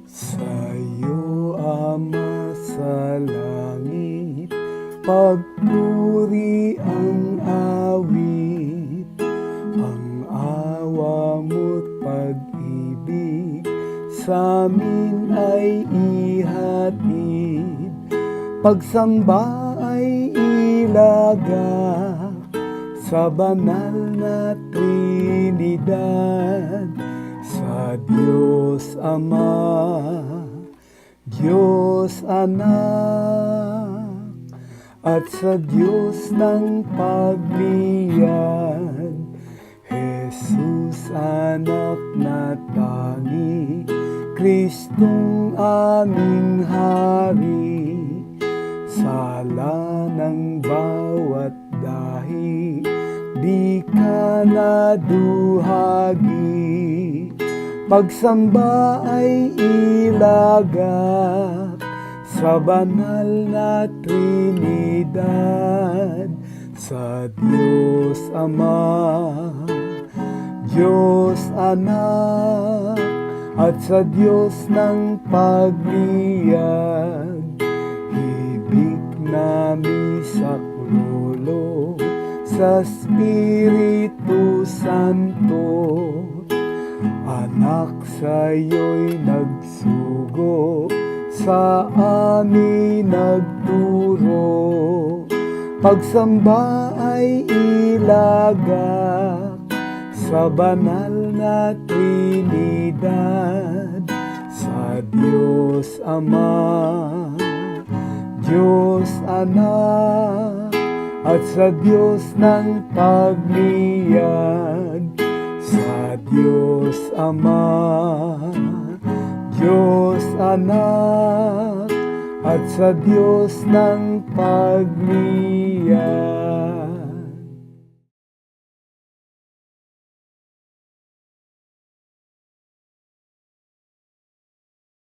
Sa'yo, Ama sa langit, pagpuri ang awit, ang awa mo't pag-ibig sa'min ay ihatid, pagsamba ay ilagak sa banal na Trinidad, sa Diyos Ama, Diyos Anak, at sa Diyos ng pagliyad, Jesus anak na tangi, Kristong aming hari, sala ng bawat dahi, di ka naduhagi, pagsamba ay ilagak sa banal na Trinidad, sa Diyos Ama, Diyos Anak, at sa Diyos ng pagliyad, hibig nami saklolo sa Espiritu Santo, anak sa'yo'y nagsugo, sa amin nagturo, pagsamba ay ilagak sa banal na Trinidad, sa Diyos Ama, Diyos Anak, at sa Diyos ng pagliyad, sa Diyos Ama, Diyos Anak, at sa Diyos ng pagliyad.